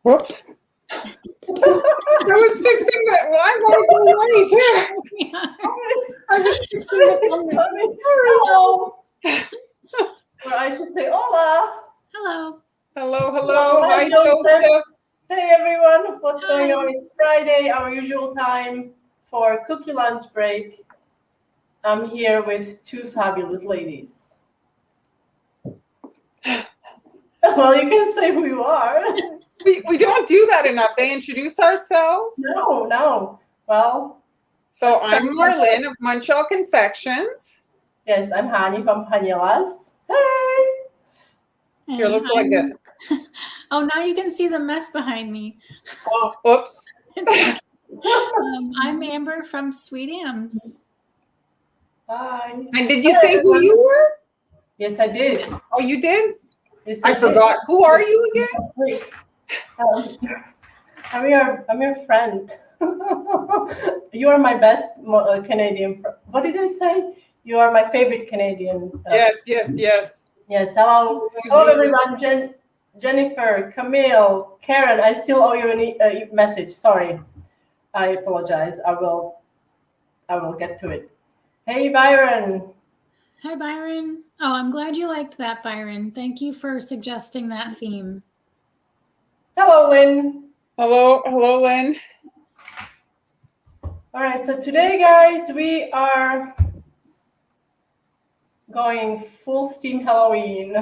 Whoops. I was fixing that. Well, I want to go away here. I was fixing the Hello. Or I should say hola. Hello. Hello, hello. Hi, Hi, Joseph. Hey, everyone. What's going on? It's Friday, our usual time for cookie lunch break. I'm here with two fabulous ladies. Well, you can say who you are. We don't do that enough. They introduce ourselves. No. Well. So I'm Marlene of Munchal Confections. Yes, I'm Hani from Paniela's. Hey. Here, let's go like this. Oh, now you can see the mess behind me. Oh, oops. I'm Amber from Sweet Am's. Hi. And did you say who you were? Yes, I did. Oh, you did? Yes, I forgot. Who are you again? Wait. I'm your friend. You are my best Canadian. What did I say? You are my favorite Canadian. Yes. Yes. Hello, everyone. Jennifer, Camille, Karen. I still owe you a message. Sorry. I apologize. I will get to it. Hey, Byron. Hi, Byron. Oh, I'm glad you liked that, Byron. Thank you for suggesting that theme. Hello, Lynn. Hello, Lynn. All right, so today, guys, we are going full steam Halloween.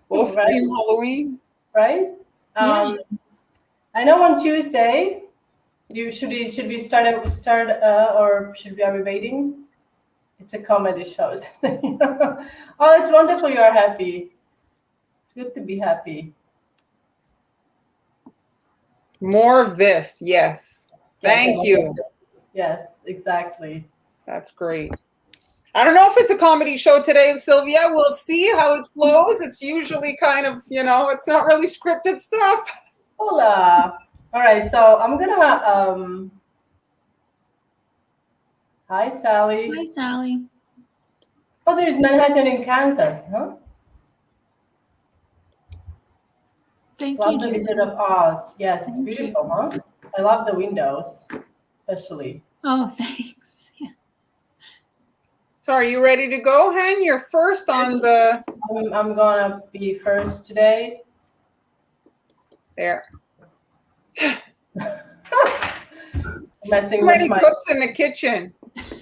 Full steam Halloween. Right? Yeah. I know on Tuesday, should we start or should we be waiting? It's a comedy show. Oh, it's wonderful you are happy. It's good to be happy. More of this, yes. Thank you. Yes, exactly. That's great. I don't know if it's a comedy show today, Sylvia. We'll see how it flows. It's usually kind of, it's not really scripted stuff. Hola. All right, so I'm gonna Hi, Sally. Hi, Sally. Oh, there's Manhattan in Kansas, huh? Thank Love you, the Julie. Wizard of Oz. Yes, it's Thank beautiful, huh? I love the windows, especially. Oh, thanks. Yeah. So are you ready to go, Han? You're first on the... I'm gonna be first today. There. Messing Too with many my... cooks in the kitchen.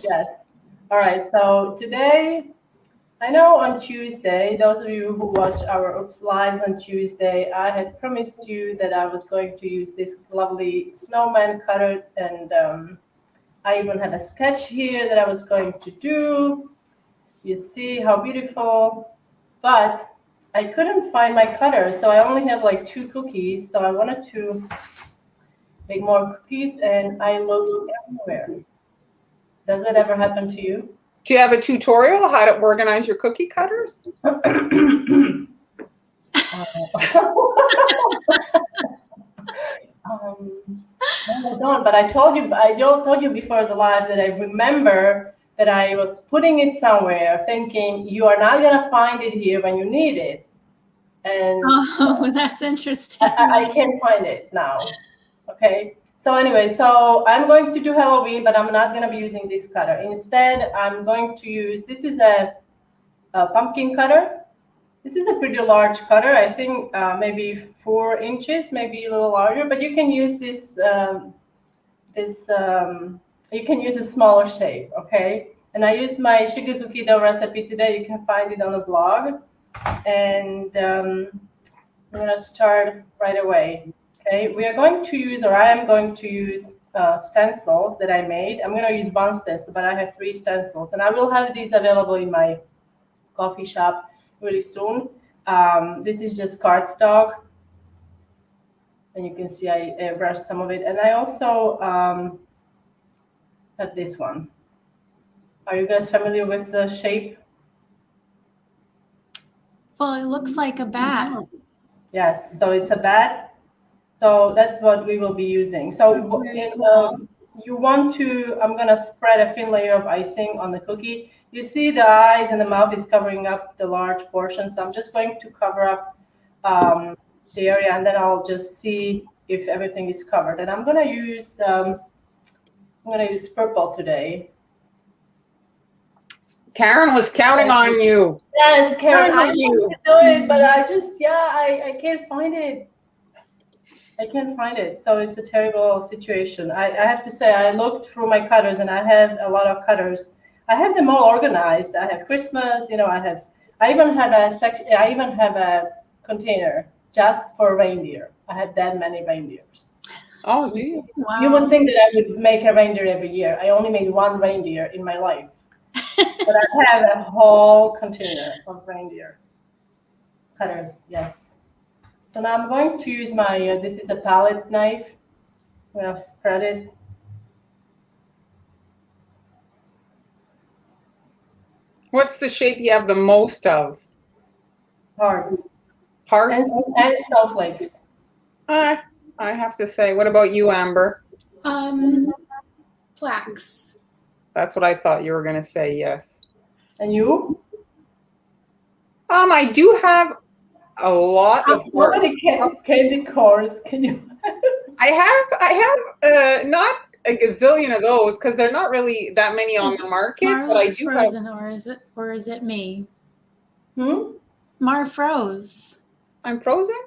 Yes. All right, so today, I know on Tuesday, those of you who watch our Oops Lives on Tuesday, I had promised you that I was going to use this lovely snowman cutter, and I even have a sketch here that I was going to do. You see how beautiful, but I couldn't find my cutter, so I only have like 2 cookies, so I wanted to make more cookies, and I looked everywhere. Does that ever happen to you? Do you have a tutorial how to organize your cookie cutters? No, I don't. But I told you before the live that I remember that I was putting it somewhere, thinking you are not gonna find it here when you need it, and Oh, that's interesting. I can't find it now. Okay. So anyway, so I'm going to do Halloween, but I'm not going to be using this cutter. Instead, I'm going to use, this is a pumpkin cutter. This is a pretty large cutter. I think maybe 4 inches, maybe a little larger, but you can use this, you can use a smaller shape, okay? And I used my sugar cookie dough recipe today. You can find it on the blog. And I'm going to start right away. Okay, we are going to use, or I am going to use stencils that I made. I'm going to use 1 stencil, but I have 3 stencils, and I will have these available in my coffee shop really soon. This is just cardstock, and you can see I airbrushed some of it, and I also have this one. Are you guys familiar with the shape? Well, it looks like a bat. Yes, so it's a bat. So that's what we will be using. So you want to, I'm going to spread a thin layer of icing on the cookie. You see the eyes and the mouth is covering up the large portion. So I'm just going to cover up the area, and then I'll just see if everything is covered. And I'm gonna use purple today. Karen was counting on you. Yes, Karen, I on want you. to do it, but I just, I can't find it. I can't find it. So it's a terrible situation. I have to say, I looked through my cutters and I have a lot of cutters. I have them all organized. I have Christmas, I even have a container just for reindeer. I have that many reindeers. Oh, do you? Wow. You would think that I would make a reindeer every year. I only made one reindeer in my life. But I have a whole container of reindeer cutters, yes. So now I'm going to use my, this is a palette knife. I'm going to spread it. What's the shape you have the most of? Hearts. Hearts? And snowflakes. I have to say, what about you, Amber? Flax. That's what I thought you were going to say, yes. And you? I do have a lot of How hearts. many candy corns can you I have not a gazillion of those because they're not really that many on the market. Mar But I looks do frozen, have. or is it me? Mar froze. I'm frozen.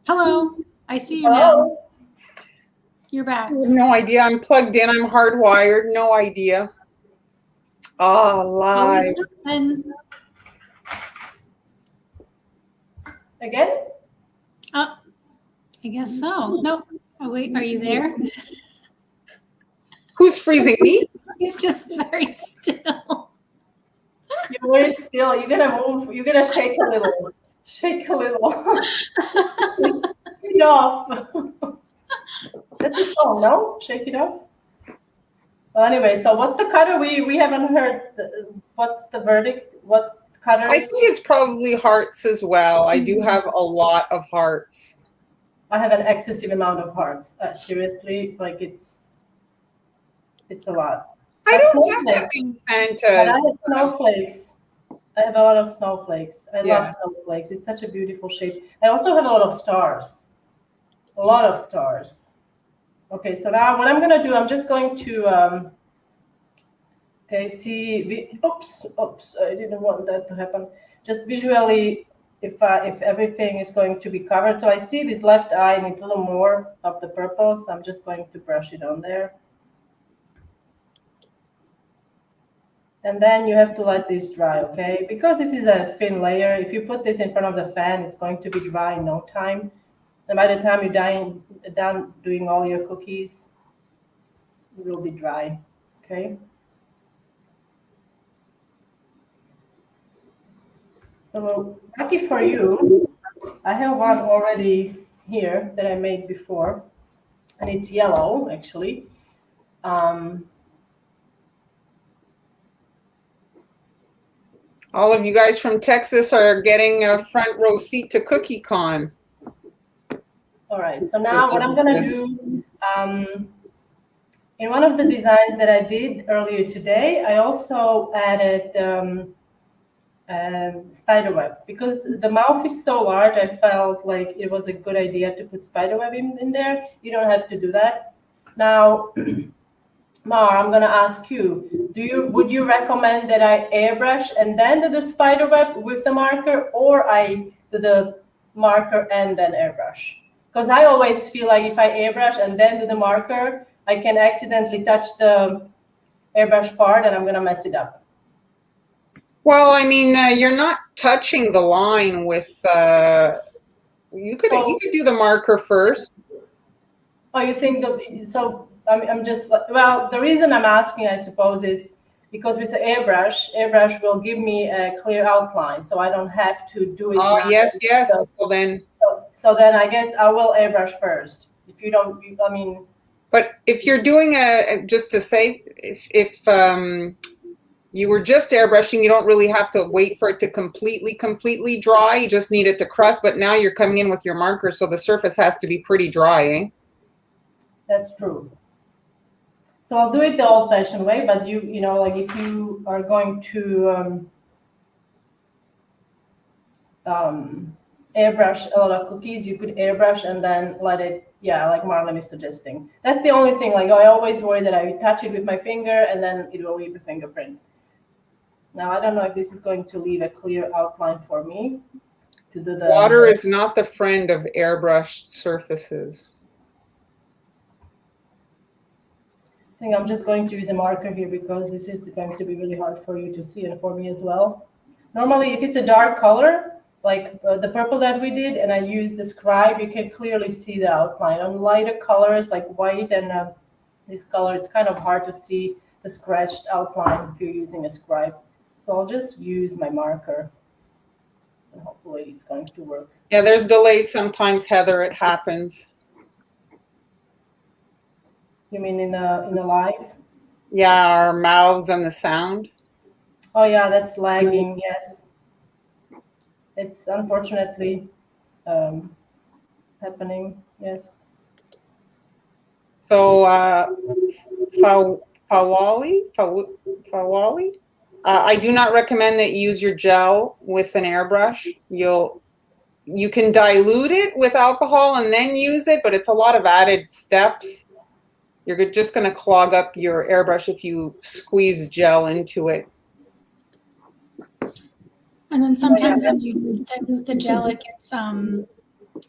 Hello, I see you Hello? now. You're back. I have no idea. I'm plugged in. I'm hardwired. No idea. Oh, live. And Again? oh, I guess so. No. Oh wait, are you there? Who's freezing me? He's just very still. You're very still. You're gonna move. You're gonna shake a little. Shake a little. Shake it off. That's a song, no? Shake it off. Well, anyway, so what's the cutter? We haven't heard. What's the verdict? What cutters? I think it's probably hearts as well. I do have a lot of hearts. I have an excessive amount of hearts. Seriously, like it's a lot. I But don't have that snowflakes. many But I Santas. have snowflakes. I have a lot of snowflakes. I Yeah. love snowflakes. It's such a beautiful shape. I also have a lot of stars. A lot of stars. Okay, so now what I'm gonna do, I'm just going to oops, I didn't want that to happen. Just visually, if everything is going to be covered. So I see this left eye needs a little more of the purple, so I'm just going to brush it on there. And then you have to let this dry, okay? Because this is a thin layer, if you put this in front of the fan, it's going to be dry in no time. And by the time you're done doing all your cookies, it will be dry, okay? So lucky for you, I have one already here that I made before, and it's yellow, actually. All of you guys from Texas are getting a front row seat to CookieCon. All right, so now what I'm gonna do, in one of the designs that I did earlier today, I also added spiderweb. Because the mouth is so large, I felt like it was a good idea to put spiderweb in there. You don't have to do that. Now, Mar, I'm gonna ask you, would you recommend that I airbrush and then do the spiderweb with the marker, or I do the marker and then airbrush? Because I always feel like if I airbrush and then do the marker, I can accidentally touch the airbrush part and I'm gonna mess it up. Well, I mean, you're not touching the line with. You could do the marker first. Oh, you think so? I'm just well. The reason I'm asking, I suppose, is because with the airbrush will give me a clear outline, so I don't have to do it. Oh, yes. So, well then. So then I guess I will airbrush first. If you don't, I mean. But if you're doing just to say, if you were just airbrushing, you don't really have to wait for it to completely dry. You just need it to crust. But now you're coming in with your marker, so the surface has to be pretty dry, eh? That's true. So I'll do it the old-fashioned way, but you know, like if you are going to airbrush a lot of cookies, you could airbrush and then let it, yeah, like Marlon is suggesting. That's the only thing. Like I always worry that I touch it with my finger and then it will leave a fingerprint. Now I don't know if this is going to leave a clear outline for me to do the Water is not the friend of airbrushed surfaces. I think I'm just going to use a marker here because this is going to be really hard for you to see and for me as well. Normally, if it's a dark color, like the purple that we did, and I use the scribe, you can clearly see the outline. On lighter colors like white and this color, it's kind of hard to see the scratched outline if you're using a scribe. So I'll just use my marker and hopefully it's going to work. Yeah, there's delays sometimes, Heather, it happens. You mean in the live? Yeah, our mouths and the sound. Oh yeah, that's lagging, yes. It's unfortunately happening, yes. So Fawali, I do not recommend that you use your gel with an airbrush. You can dilute it with alcohol and then use it, but it's a lot of added steps. You're just going to clog up your airbrush if you squeeze gel into it. And then sometimes when you dilute the gel, it gets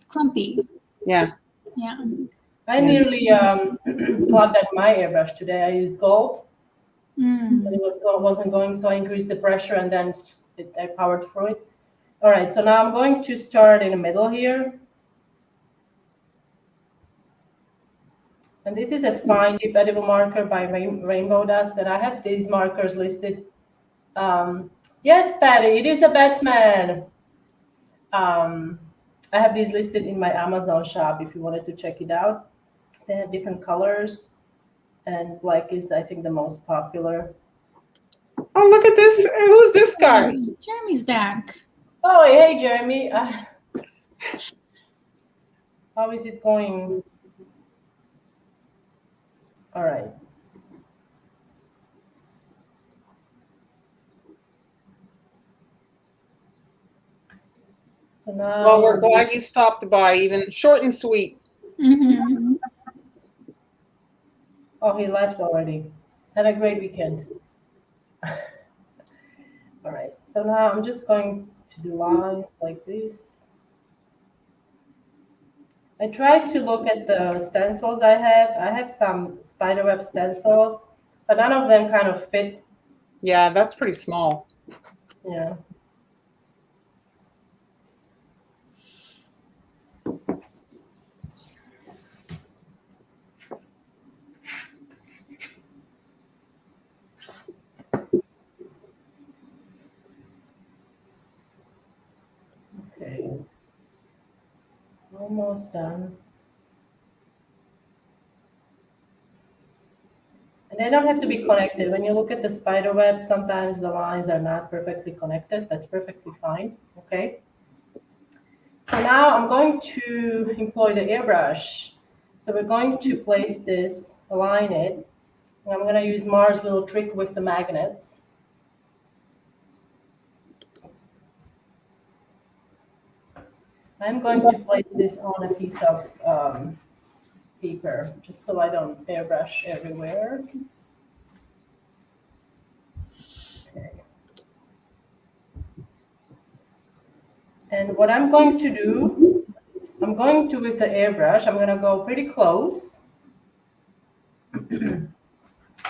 clumpy. Yeah. Yeah. I nearly clogged up my airbrush today. I used gold, but it wasn't going, so I increased the pressure and then I powered through it. All right, so now I'm going to start in the middle here. And this is a fine tip edible marker by Rainbow Dust, and I have these markers listed. Yes, Patty, it is a Batman. I have these listed in my Amazon shop if you wanted to check it out. They have different colors, and black is, I think, the most popular. Oh, look at this. Who's this guy? Jeremy's back. Oh, hey, Jeremy. How is it going? All right. So now, Well, we're glad you stopped by, even short and sweet. Mm-hmm. Oh, he left already. Have a great weekend. All right. So now I'm just going to do lines like this. I tried to look at the stencils I have. I have some spiderweb stencils, but none of them kind of fit. Yeah, that's pretty small. Yeah. Okay. Almost done. And they don't have to be connected. When you look at the spider web, sometimes the lines are not perfectly connected. That's perfectly fine. Okay. So now I'm going to employ the airbrush. So we're going to place this, align it. And I'm going to use Mars' little trick with the magnets. I'm going to place this on a piece of paper, just so I don't airbrush everywhere. Okay. And what I'm going to do, I'm going to, with the airbrush, I'm going to go pretty close.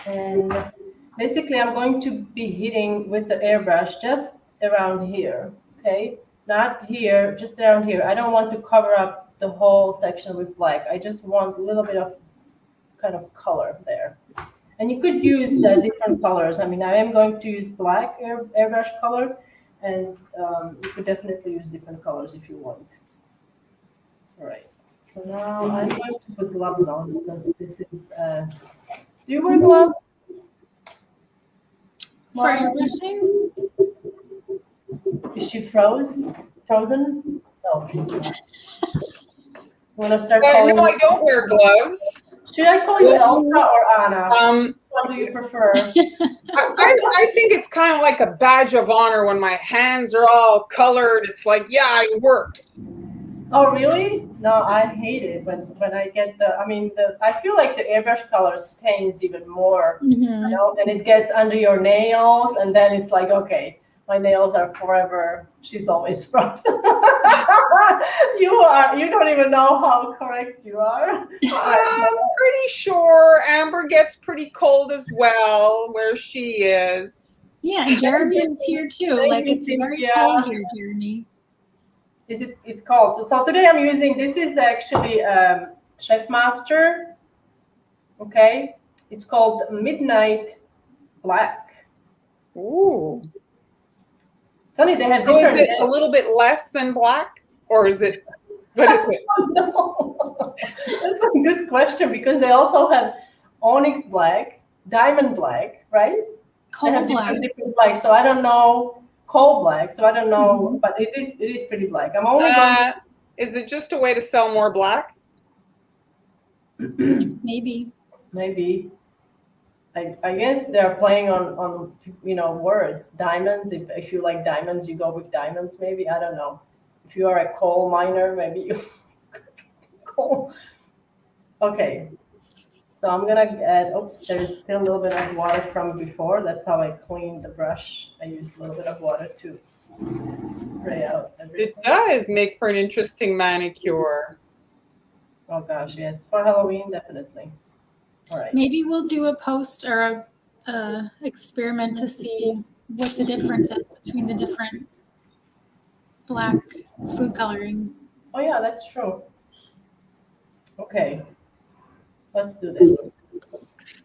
And basically, I'm going to be hitting with the airbrush just around here, okay? Not here, just around here. I don't want to cover up the whole section with black. I just want a little bit of kind of color there. And you could use different colors. I mean, I am going to use black airbrush color, and you could definitely use different colors if you want. All right. So now I'm going to put gloves on because this is. Do you wear gloves? For airbrushing? Is she frozen? No, she's not. Want to start calling? No, I don't wear gloves. Should I call you Elsa or Anna? one do you prefer? I think it's kind of like a badge of honor when my hands are all colored. It's like, yeah, I worked. Oh, really? No, I hate it when I get I feel like the airbrush color stains even more, and it gets under your nails, and then it's like, okay, my nails are forever. She's always frozen. You don't even know how correct you are. I'm pretty sure Amber gets pretty cold as well where she is. Yeah, Jeremy is here too. Like, it's very cold here, Jeremy. It's cold. So today I'm using, this is actually Chef Master. Okay. It's called Midnight Black. Ooh. Sonny, they have So different. is it a little bit less than black, or is it? What is it? No. That's a good question, because they also have onyx black, diamond black, right? Coal black. Different black. So I don't know. Coal black. So I don't know, but it is pretty black. I'm only going. Is it just a way to sell more black? Maybe. I guess they're playing on words. Diamonds. If you like diamonds, you go with diamonds. Maybe, I don't know. If you are a coal miner, maybe you coal. Okay. So I'm gonna add. Oops, there's still a little bit of water from before. That's how I clean the brush. I use a little bit of water to spray out everything. It does make for an interesting manicure. Oh gosh, yes, for Halloween, definitely. All right. Maybe we'll do a post or a experiment to see what the difference is between the different black food coloring. Oh yeah, that's true. Okay, let's do this.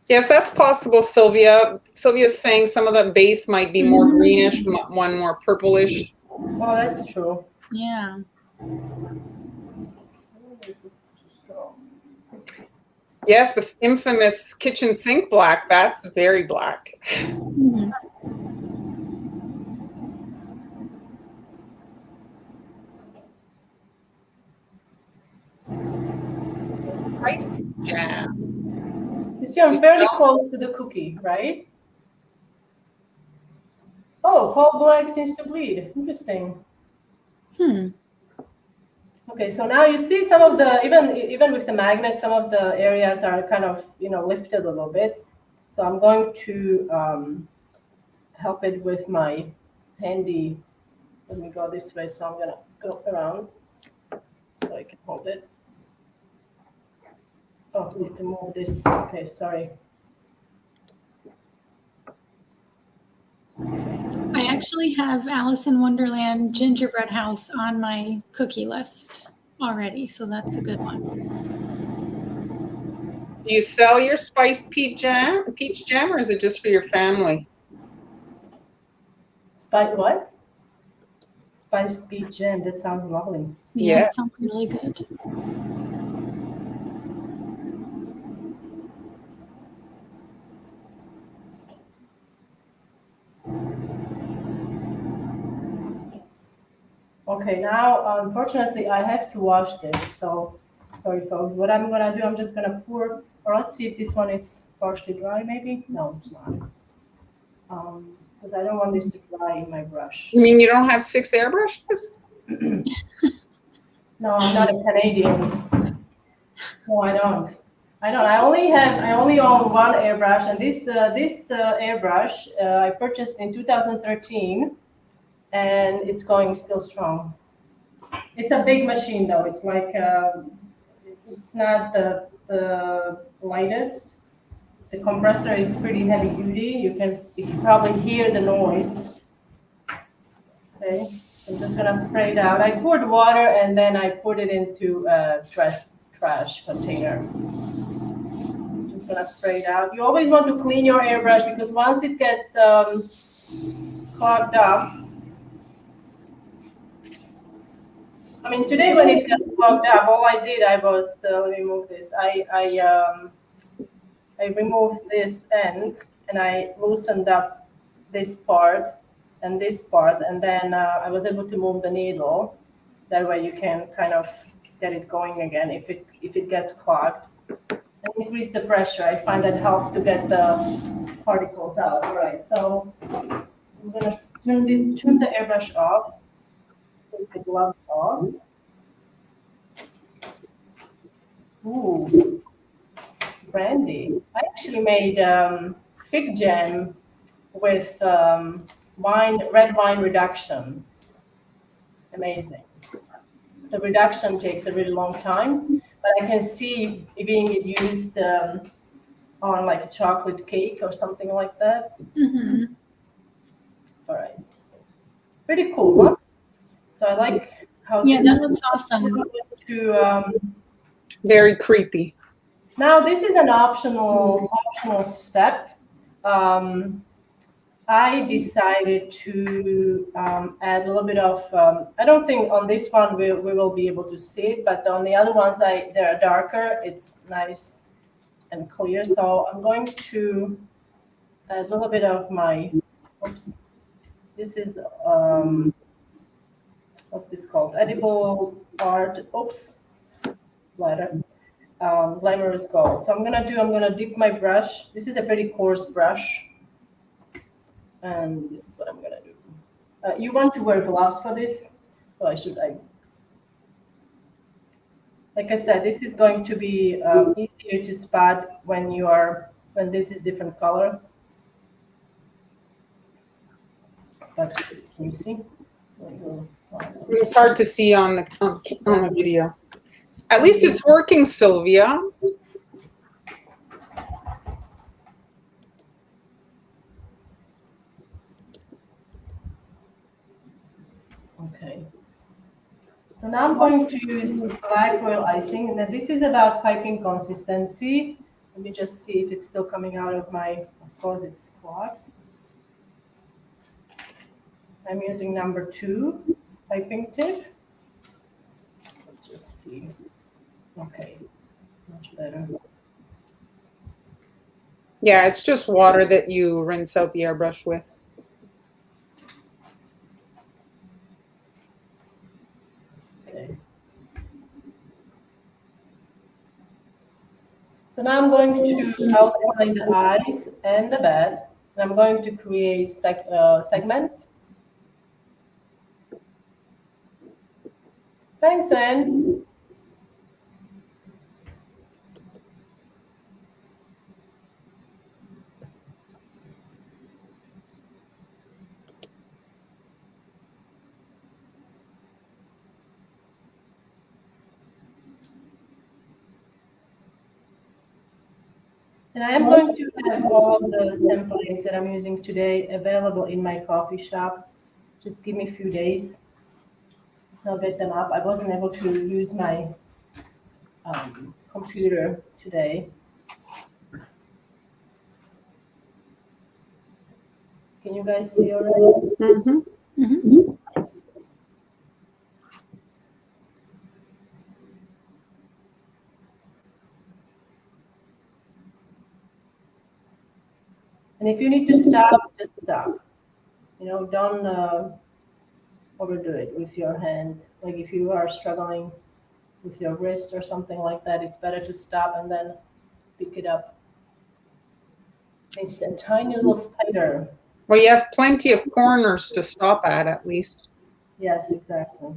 Yes, that's possible, Sylvia. Sylvia's saying some of the base might be more greenish, one more purplish. Oh, that's true. Yeah. Yes, the infamous kitchen sink black. That's very black. Icing jam. You see, I'm fairly close to the cookie, right? Oh, coal black seems to bleed. Interesting. Okay, so now you see some of the, even with the magnet, some of the areas are kind of, lifted a little bit. So I'm going to help it with my handy. Let me go this way, so I'm gonna go around so I can hold it. Oh, I need to move this. Okay, sorry. I actually have Alice in Wonderland Gingerbread House on my cookie list already, so that's a good one. Do you sell your spiced peach jam, or is it just for your family? What? Spiced peach jam. That sounds lovely. Yeah, Yes. That sounds really good. Okay, now unfortunately I have to wash this, so sorry folks. What I'm gonna do, I'm just gonna pour, or let's see if this one is partially dry maybe. No, it's not. Because I don't want this to dry in my brush. You mean you don't have 6 airbrushes? No, I'm not a Canadian. No, I don't. I only own one airbrush, and this airbrush I purchased in 2013. And it's going still strong. It's a big machine though. It's like it's not the lightest. The compressor is pretty heavy duty. You can probably hear the noise. Okay, I'm just gonna spray it out. I poured water and then I put it into a trash container. Just gonna spray it out. You always want to clean your airbrush, because once it gets clogged up. I mean, today when it got clogged up, all I did, let me move this. I removed this end and I loosened up this part, and then I was able to move the needle. That way you can kind of get it going again if it gets clogged. and increase the pressure. I find that helps to get the particles out. All right, so I'm gonna turn the airbrush off, take the gloves off. Ooh, brandy. I actually made fig jam with red wine reduction. Amazing. The reduction takes a really long time, but I can see it being used on like a chocolate cake or something like that. Mm-hmm. All right. Pretty cool, huh? So I like how Yeah, this that looks awesome. Very creepy. Now this is an optional step. I decided to add a little bit of. I don't think on this one we will be able to see it, but on the other ones they're darker. It's nice and clear. So I'm going to add a little bit of my. Oops. This is what's this called? Edible art. Oops. Slider. Glamorous gold. So I'm gonna dip my brush. This is a pretty coarse brush, and this is what I'm gonna do. You want to wear gloves for this, so like I said, this is going to be easier to spot when this is different color. But can you see? It's hard to see on the video. At least it's working, Sylvia. Okay. So now I'm going to use black foil icing. Now this is about piping consistency. Let me just see if it's still coming out of my, of course it's clogged. I'm using number 2 piping tip. Let's just see. Okay, much better. Yeah, it's just water that you rinse out the airbrush with. Okay. So now I'm going to outline the eyes and the bed. And I'm going to create segments. Thanks, Anne. And I am going to have all the templates that I'm using today available in my coffee shop. Just give me a few days. I'll get them up. I wasn't able to use my computer today. Can you guys see already? Mm-hmm. Mm-hmm. And if you need to stop, just stop. Don't overdo it with your hand. Like if you are struggling with your wrist or something like that, it's better to stop and then pick it up. It's a tiny little spider. Well, you have plenty of corners to stop at least. Yes, exactly.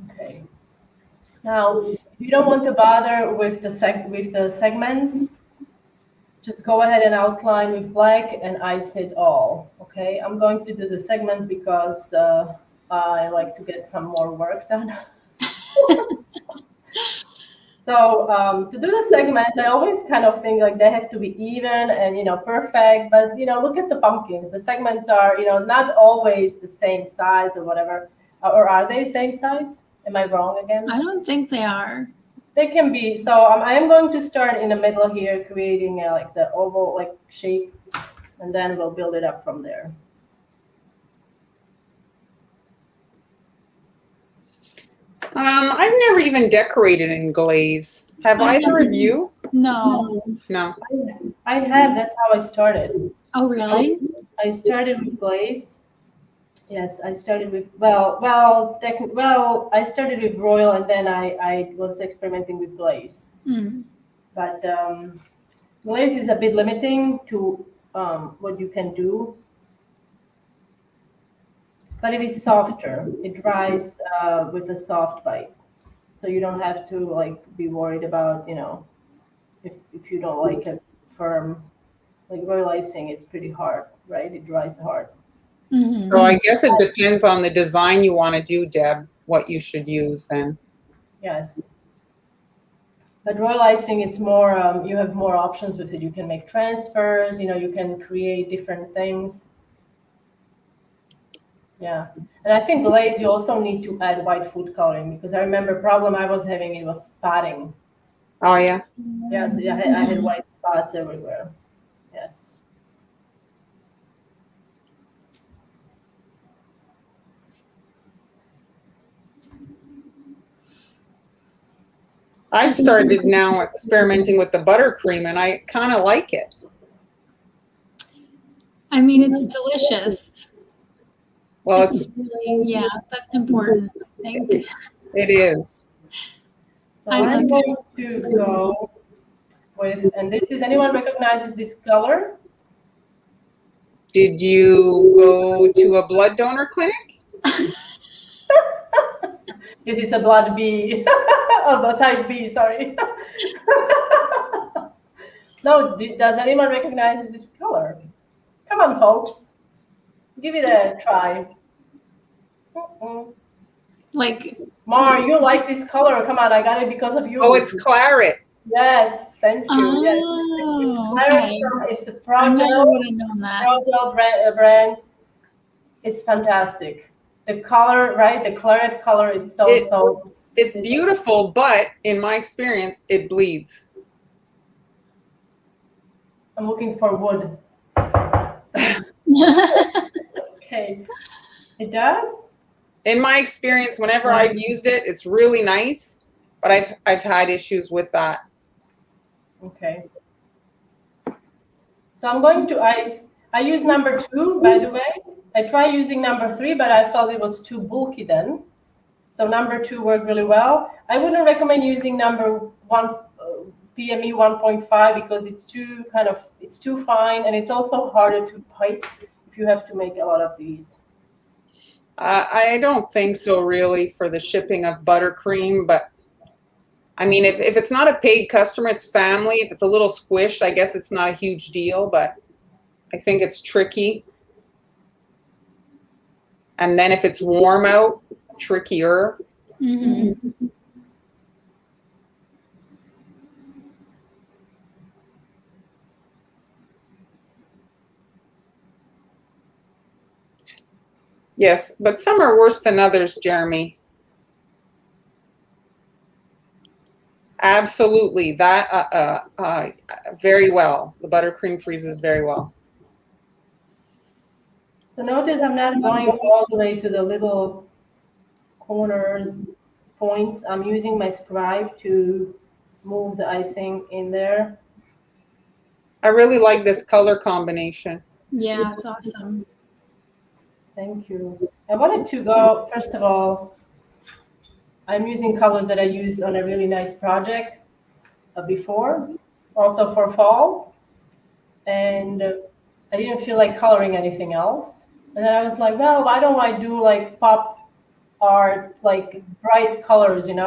Okay. Now, if you don't want to bother with the segments, just go ahead and outline with black and ice it all. Okay, I'm going to do the segments because I like to get some more work done. So to do the segment, I always kind of think like they have to be even and perfect. But look at the pumpkins. The segments are not always the same size or whatever. Or are they same size? Am I wrong again? I don't think they are. They can be. So I am going to start in the middle here, creating like the oval like shape, and then we'll build it up from there. I've never even decorated in glaze. Have either of you? No. No. I have. That's how I started. Oh, really? I started with glaze. Yes, I started with I started with royal, and then I was experimenting with glaze. Mm. But glaze is a bit limiting to what you can do. But it is softer. It dries with a soft bite, so you don't have to like be worried about if you don't like it firm. Like royal icing, it's pretty hard, right? It dries hard. Mhm. So I guess it depends on the design you want to do, Deb, what you should use then. Yes. But royal icing, it's more, you have more options with it. You can make transfers, you can create different things. Yeah. And I think glaze, you also need to add white food coloring because I remember problem I was having, it was spotting. Oh, yeah. Yes, I had white spots everywhere. Yes. I've started now experimenting with the buttercream, and I kind of like it. I mean, it's delicious. Well, It's really, yeah, that's important, I think. it is. So I I'm like going to go with, and this is, anyone recognizes this color? Did you go to a blood donor clinic? Yes, it's a blood B, a type B, sorry. No, does anyone recognize this color? Come on, folks. Give it a try. Like, Mar, you like this color. Come on, I got it because of you. Oh, it's claret. Yes, thank you. Yes, it's oh, claret okay. from, it's a I never Progel, would have known that. Progel brand. It's fantastic. The color, right? The claret color, it's It's beautiful, but in my experience, it bleeds. I'm looking for wood. Okay. It does? In my experience, whenever I've used it, it's really nice, but I've had issues with that. Okay. So I'm going to I use number 2, by the way. I tried using number 3, but I felt it was too bulky then. So number 2 worked really well. I wouldn't recommend using number 1, PME 1.5 because it's too fine, and it's also harder to pipe if you have to make a lot of these. I don't think so, really, for the shipping of buttercream, but I mean, if it's not a paid customer, it's family. If it's a little squished, I guess it's not a huge deal, but I think it's tricky. And then if it's warm out, trickier. Mm-hmm. Yes, but some are worse than others, Jeremy. Absolutely, that very well. The buttercream freezes very well. So notice I'm not going all the way to the little corners, points. I'm using my scribe to move the icing in there. I really like this color combination. Yeah, it's awesome. Thank you. I wanted to go, first of all, I'm using colors that I used on a really nice project before, also for fall. And I didn't feel like coloring anything else. And then I was like, well, why don't I do like pop art, like bright colors, And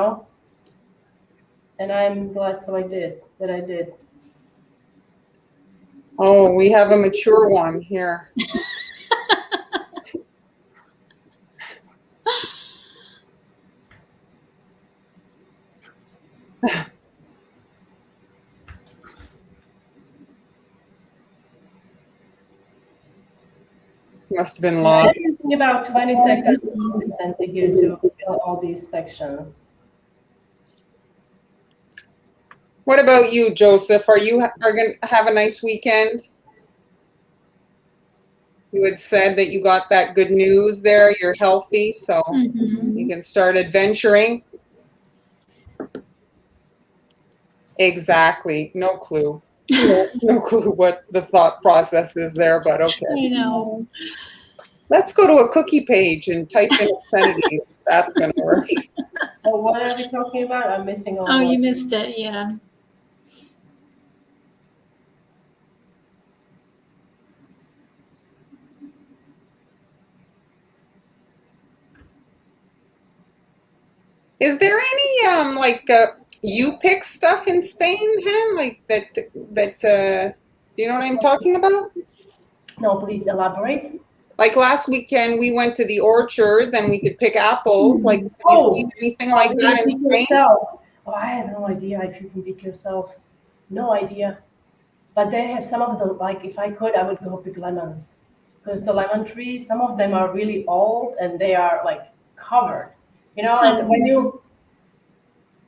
I'm glad that I did. Oh, we have a mature one here. Must have been lost. I'm using about 20 seconds of consistency here to fill all these sections. What about you, Joseph? Are going to have a nice weekend? You had said that you got that good news there. You're healthy, so Mm-hmm. you can start adventuring. Exactly. No clue. No clue what the thought process is there, but okay. I know. Let's go to a cookie page and type in obscenities. That's going to work. Oh, what are we talking about? I'm missing all. Oh, you missed it. Yeah. Is there any like you pick stuff in Spain, Han? Like that you know what I'm talking about? No, please elaborate. Like last weekend we went to the orchards and we could pick apples. Like have you seen anything like you that can in pick Spain? yourself. Oh, I have no idea if you can pick yourself. No idea. But they have some of the, like, if I could, I would go pick lemons. Because the lemon trees, some of them are really old and they are like covered. You know, and when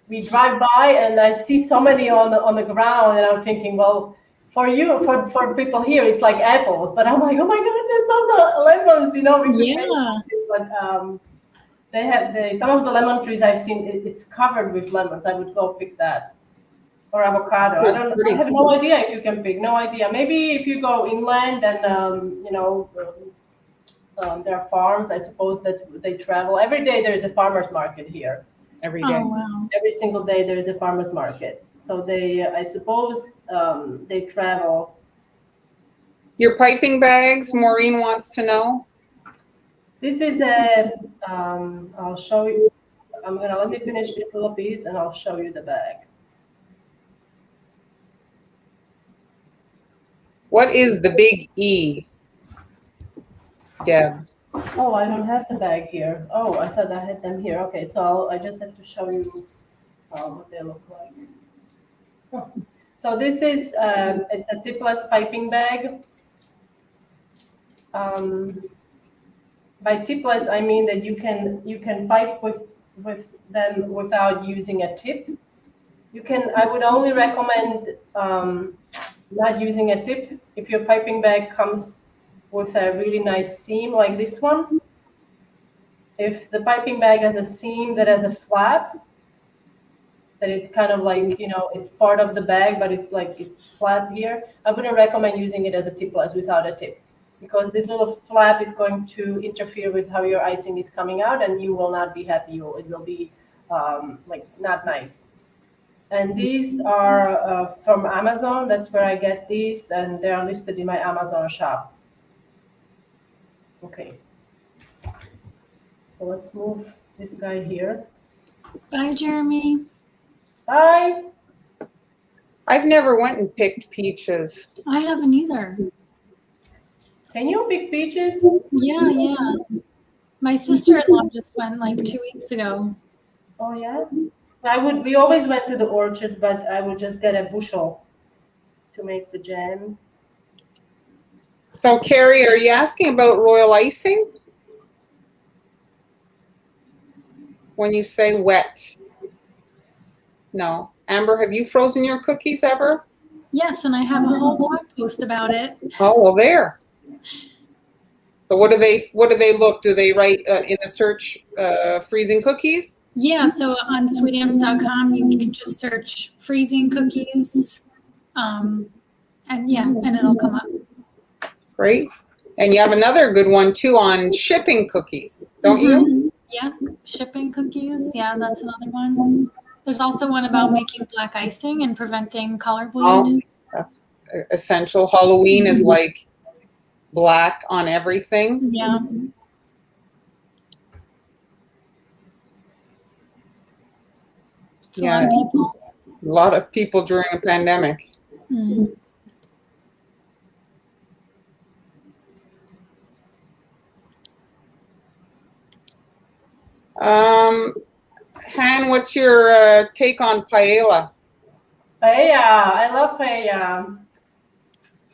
we drive by and I see so many on the ground and I'm thinking, well, for you, for people here, it's like apples. But I'm like, oh my gosh, it's also lemons, you know. We could make it. But some of the lemon trees I've seen, it's covered with lemons. I would go pick that. Or avocado. I have no idea if you can pick. No idea. Maybe if you go inland and there are farms. I suppose they travel every day. There's a farmers market here. Every day. Oh, wow. Every single day there is a farmers market. So I suppose, they travel. Your piping bags, Maureen wants to know. This is I'll show you. Let me finish this little piece and I'll show you the bag. What is the big E? Deb. Oh, I don't have the bag here. Oh, I said I had them here. Okay, so I just have to show you what they look like. Oh. So this is it's a tipless piping bag. By tipless, I mean that you can pipe with them without using a tip. I would only recommend not using a tip if your piping bag comes with a really nice seam like this one. If the piping bag has a seam that has a flap, that it's kind of like, it's part of the bag, but it's flat here, I wouldn't recommend using it as a tipless without a tip, because this little flap is going to interfere with how your icing is coming out, and you will not be happy. It will be not nice. And these are from Amazon. That's where I get these, and they are listed in my Amazon shop. Okay. So let's move this guy here. Bye, Jeremy. Bye. I've never went and picked peaches. I haven't either. Can you pick peaches? Yeah. My sister-in-law just went like 2 weeks ago. Oh yeah. We always went to the orchard, but I would just get a bushel to make the jam. So, Carrie, are you asking about royal icing? When you say wet? No. Amber, have you frozen your cookies ever? Yes, and I have a whole blog post about it. Oh, well, there. So what do they look? Do they write in the search freezing cookies? Yeah, so on sweetams.com, you can just search freezing cookies, and it'll come up. Great. And you have another good one too on shipping cookies, don't you? Yeah, shipping cookies. Yeah, that's another one. There's also one about making black icing and preventing color bleed. Oh, that's essential. Halloween is like black on everything. Yeah. It's Yeah. A lot of people during a pandemic. Mm. Han, what's your take on paella? Paella. I love paella.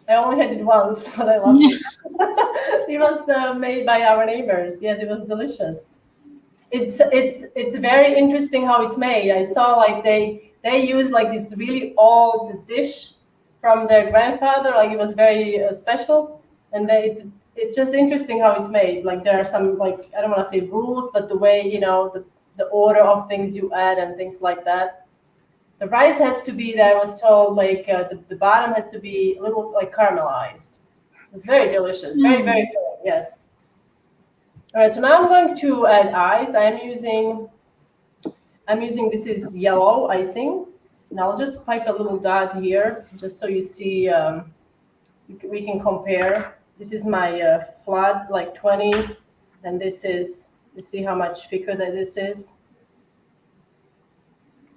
I only had it once, but I loved it. It was made by our neighbors. Yes, it was delicious. It's very interesting how it's made. I saw like they use like this really old dish from their grandfather. Like it was very special, and it's just interesting how it's made. Like there are some, like, I don't want to say rules, but the way, the order of things you add and things like that. The rice has to be, that I was told, like the bottom has to be a little like caramelized. It's very delicious, very, very filling, yes. All right, so now I'm going to add ice. I'm using, this is yellow icing. And I'll just pipe a little dot here, just so you see, we can compare. This is my flat, like 20, and this is, you see how much thicker that this is?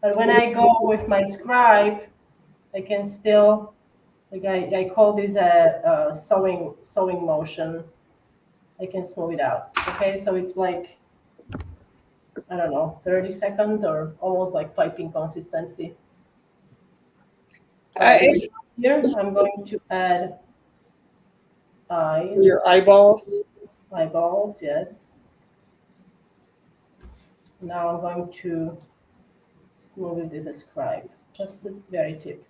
But when I go with my scribe, I can still, like I call this a sewing motion. I can smooth it out. Okay, so it's like, I don't know, 30 seconds or almost like piping consistency. Here I'm going to add eyes. Your eyeballs. Eyeballs, yes. Now I'm going to smooth it with a scribe, just the very tip.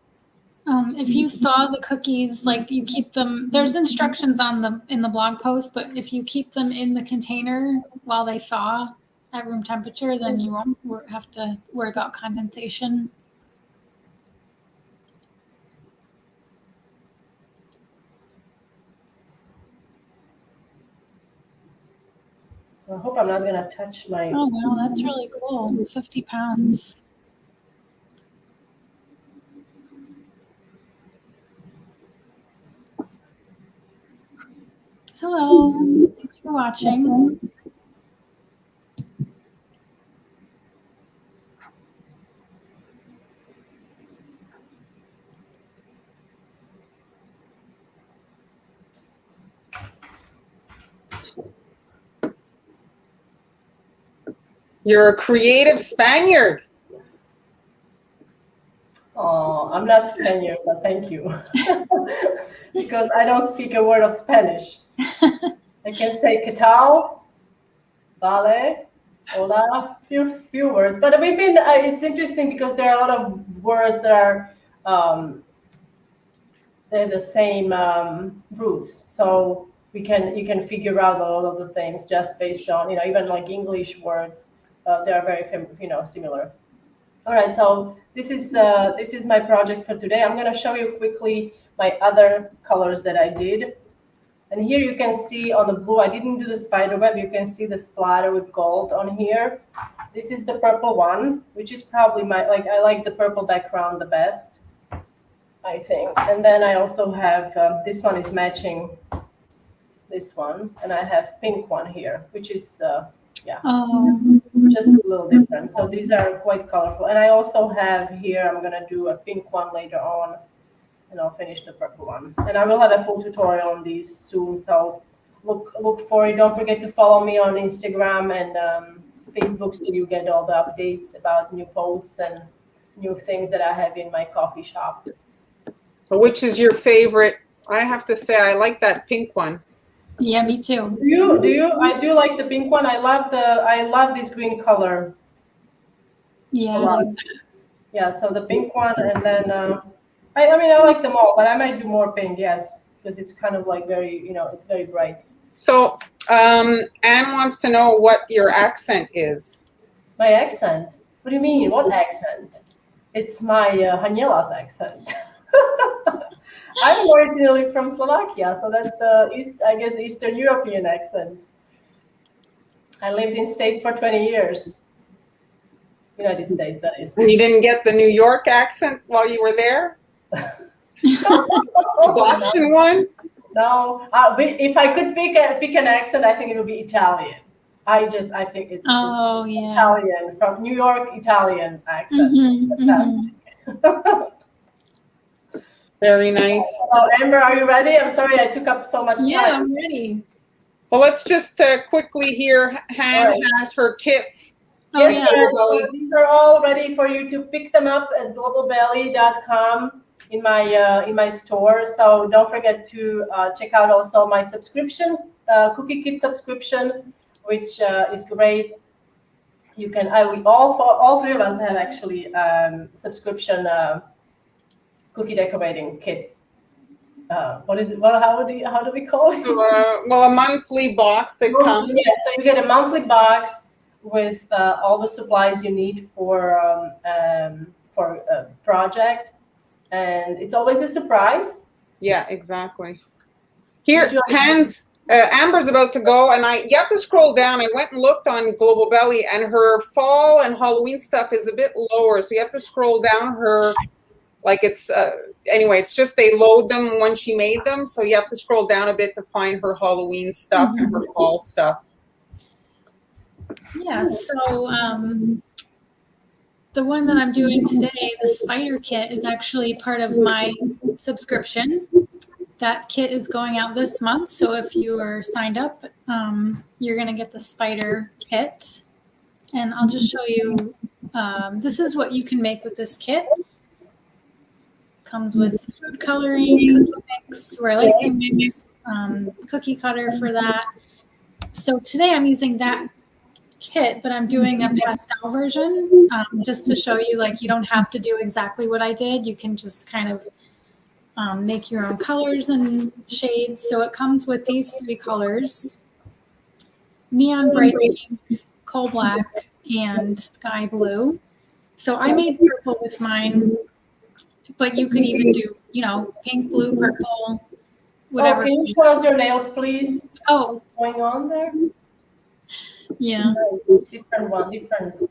If you thaw the cookies, like you keep them, there's instructions in the blog post, but if you keep them in the container while they thaw at room temperature, then you won't have to worry about condensation. I hope I'm not gonna touch my. Oh wow, that's really cool. 50 pounds. Hello, thanks for watching. You're a creative Spaniard. Oh, I'm not Spaniard, but thank you. Because I don't speak a word of Spanish. I can say ¿qué tal? Vale, hola, few words. But we've been, it's interesting because there are a lot of words that are, they're the same roots. So you can figure out a lot of the things just based on, even like English words, they are very, similar. All right, so this is my project for today. I'm going to show you quickly my other colors that I did. And here you can see on the blue, I didn't do the spider web. You can see the splatter with gold on here. This is the purple one, which is probably I like the purple background the best, I think. And then I also have, this one is matching this one. And I have pink one here, which is, just a little different. So these are quite colorful. And I also have here, I'm going to do a pink one later on, and I'll finish the purple one. And I will have a full tutorial on these soon. So look for it. Don't forget to follow me on Instagram and Facebook so you get all the updates about new posts and new things that I have in my coffee shop. So which is your favorite? I have to say, I like that pink one. Yeah, me too. Do you? I do like the pink one. I love this green color. Yeah, I like that. Yeah, so the pink one, and then I mean I like them all, but I might do more pink, yes, because it's kind of like very, it's very bright. So Anne wants to know what your accent is. My accent? What do you mean? What accent? It's my Haniela's accent. I'm originally from Slovakia, so that's the Eastern European accent. I lived in States for 20 years. United States, that is. And you didn't get the New York accent while you were there? Boston one? No. If I could pick an accent, I think it would be Italian. I think it's Italian, from New York Italian accent. Very nice. So Amber, are you ready? I'm sorry I took up so much time. Yeah, I'm ready. Well, let's just quickly here. Han has her kits. Oh, yes, so these are all ready for you to pick them up at globalbelly.com in my store. So don't forget to check out also my subscription, Cookie Kit subscription, which is great. You can, all three of us have actually subscription cookie decorating kit. What is it? Well, how do we call it? Well, a monthly box that comes. Yes, so you get a monthly box with all the supplies you need for for a project, and it's always a surprise. Yeah, exactly. Here, hands. Amber's about to go, and you have to scroll down. I went and looked on Global Belly, and her fall and Halloween stuff is a bit lower, so you have to scroll down her, like it's, anyway, it's just they load them when she made them, so you have to scroll down a bit to find her Halloween stuff and her fall stuff. Yeah, so the one that I'm doing today, the spider kit, is actually part of my subscription. That kit is going out this month, so if you are signed up, you're going to get the spider kit. And I'll just show you, this is what you can make with this kit. Comes with food coloring, cookie mix, icing mix, cookie cutter for that. So today I'm using that kit, but I'm doing a pastel version, just to show you, like, you don't have to do exactly what I did. You can just kind of make your own colors and shades. So it comes with these 3 colors: neon bright pink, coal black, and sky blue. So I made purple with mine, but you could even do, you know, pink, blue, purple, whatever. Oh, can you show us your nails, please? Oh, What's going on there? yeah. Different.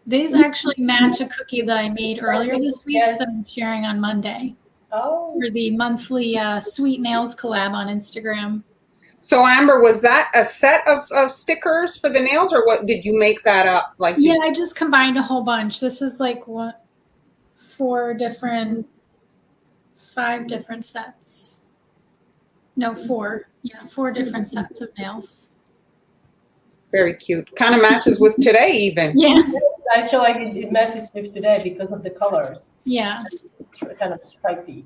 These actually match a cookie that I made earlier this week Yes. that I'm sharing on Monday Oh, for the monthly Sweet Nails collab on Instagram. So Amber, was that a set of stickers for the nails, or what? Did you make that up? Like, Yeah, I just combined a whole bunch. This is like 5 different sets. No, 4. Yeah, 4 different sets of nails. very cute. Kind of matches with today, even. Yeah. I feel like it matches with today because of the colors. Yeah. It's kind of stripy.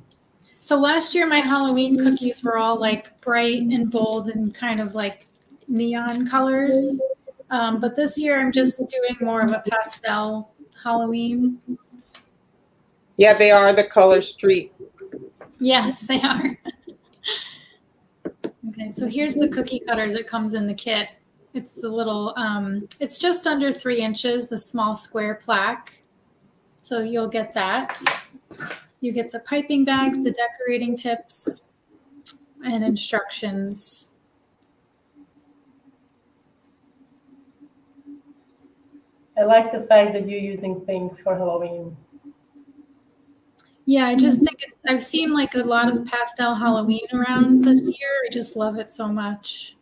So last year my Halloween cookies were all like bright and bold and kind of like neon colors. But this year I'm just doing more of a pastel Halloween. Yeah, they are the color street. Yes, they are. Okay, so here's the cookie cutter that comes in the kit. It's the little, it's just under 3 inches, the small square plaque. So you'll get that. You get the piping bags, the decorating tips, and instructions. I like the fact that you're using pink for Halloween. Yeah, I just think I've seen like a lot of pastel Halloween around this year. I just love it so much.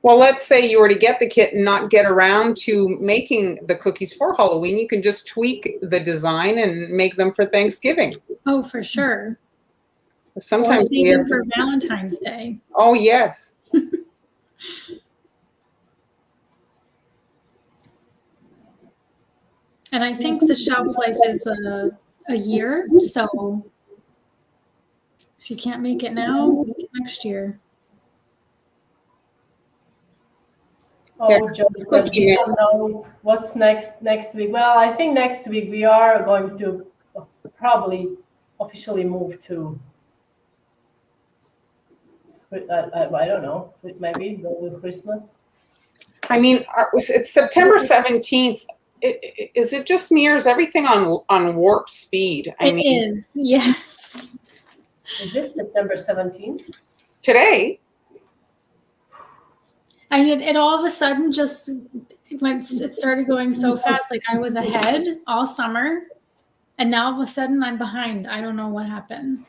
Well, let's say you were to get the kit and not get around to making the cookies for Halloween. You can just tweak the design and make them for Thanksgiving. Oh, for sure. Sometimes or even for Valentine's Day. Oh, yes. And I think the shelf life is a year. So if you can't make it now, make it next year. Oh, Joe, we don't know what's next week. Well, I think next week we are going to probably officially move to, I don't know, maybe go to Christmas. I mean, it's September 17th. Is it just me, or is everything on warp speed? It is, yes. Is it September 17th? Today. I mean, it all of a sudden just it started going so fast. Like I was ahead all summer, and now all of a sudden I'm behind. I don't know what happened.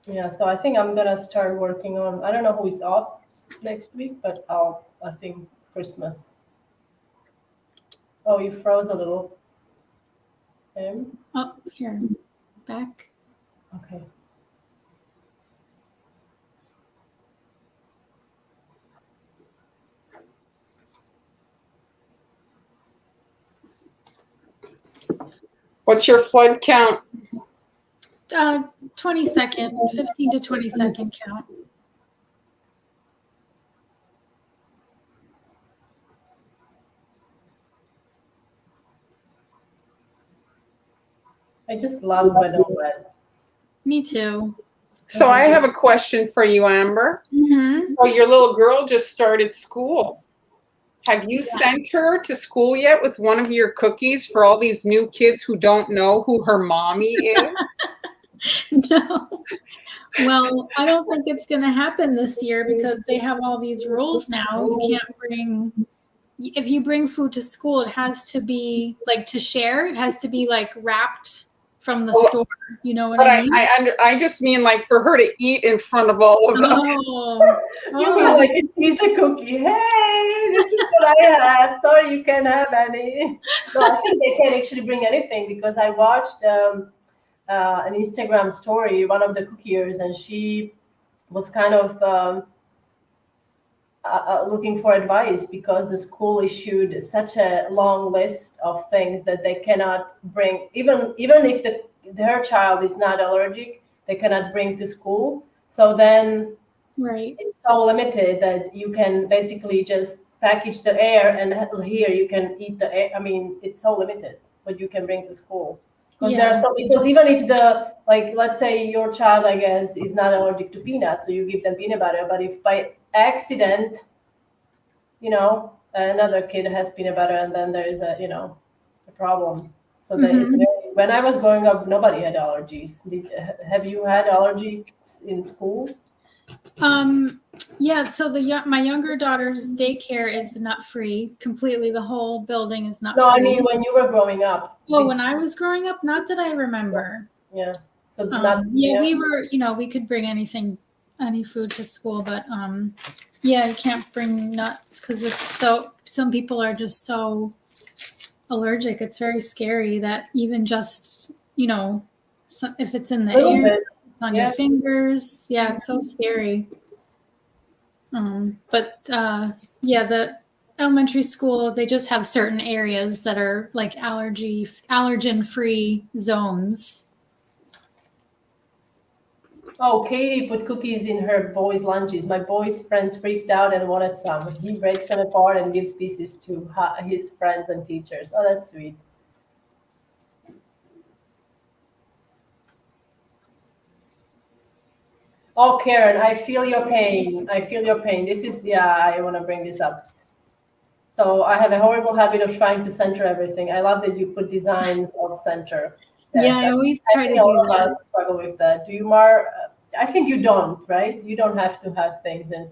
Yeah, so I think I'm gonna start working on. I don't know who is off next week, but I think Christmas. Oh, you froze a little. Oh, here, back. Okay. What's your flood count? 20-second, 15 to 20-second count. I just love weather wet. Me too. So I have a question for you, Amber. Mm-hmm. Well, your little girl just started school. Have you sent her to school yet with one of your cookies for all these new kids who don't know who her mommy is? No. Well, I don't think it's going to happen this year because they have all these rules now. You can't bring, if you bring food to school, it has to be like to share. It has to be like wrapped from the store. You know what But I mean? I just mean like for her to eat in front of all of them. Oh, You mean like a piece of cookie? Hey, this is what I have. Sorry, you can't have any. No, I think they can actually bring anything because I watched an Instagram story, one of the cookiers, and she was kind of looking for advice because the school issued such a long list of things that they cannot bring, even if her child is not allergic, they cannot bring to school. So then right. it's so limited that you can basically just package the air and here you can eat the air. I mean, it's so limited what you can bring to school. Because even if let's say your child, I guess, is not allergic to peanuts, so you give them peanut butter, but if by accident, another kid has peanut butter and then there is a problem. So that when I was growing up, nobody had allergies. Have you had allergies in school? Yeah, so my younger daughter's daycare is nut free completely. The whole building is nut free. No, I mean when you were growing up. Oh, when I was growing up, not that I remember. Yeah. So we were, we could bring any food to school, but you can't bring nuts because some people are just so allergic. It's very scary that even just, if it's in the air, it's on your fingers. Yeah, it's so scary. But the elementary school, they just have certain areas that are like allergen-free zones. Oh, Katie put cookies in her boys' lunches. My boy's friends freaked out and wanted some. He breaks them apart and gives pieces to his friends and teachers. Oh, that's sweet. Oh, Karen, I feel your pain. I feel your pain. I want to bring this up. So I have a horrible habit of trying to center everything. I love that you put designs of center. I always try to do that. Struggle with that. Do you, Mar? I think you don't, right? You don't have to have things in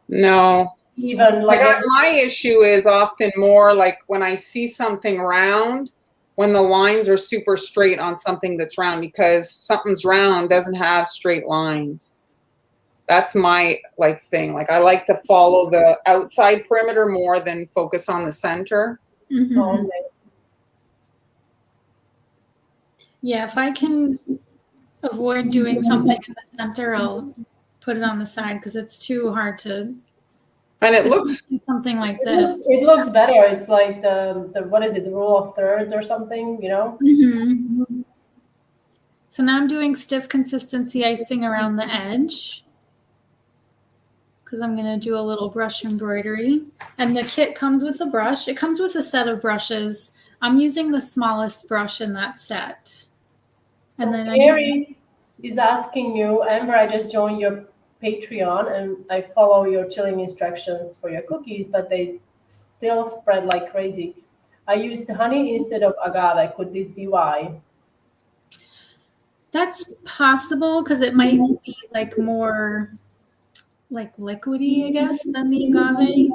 no. Even my issue is often more like when I see something round, when the lines are super straight on something that's round, because something's round doesn't have straight lines. That's my thing. I like to follow the outside perimeter more than focus on the center. Mm-hmm. Yeah, if I can avoid doing something in the center, I'll put it on the side because it's too hard to. And it looks something like this. It looks better. It's like the what is it? The rule of thirds or something, Mm-hmm. So now I'm doing stiff consistency icing around the edge because I'm going to do a little brush embroidery. And the kit comes with a brush. It comes with a set of brushes. I'm using the smallest brush in that set. And then Mary is asking you, Amber, I just joined your Patreon and I follow your chilling instructions for your cookies, but they still spread like crazy. I used honey instead of agave. Could this be why? That's possible because it might be more liquidy, I guess, than the agave.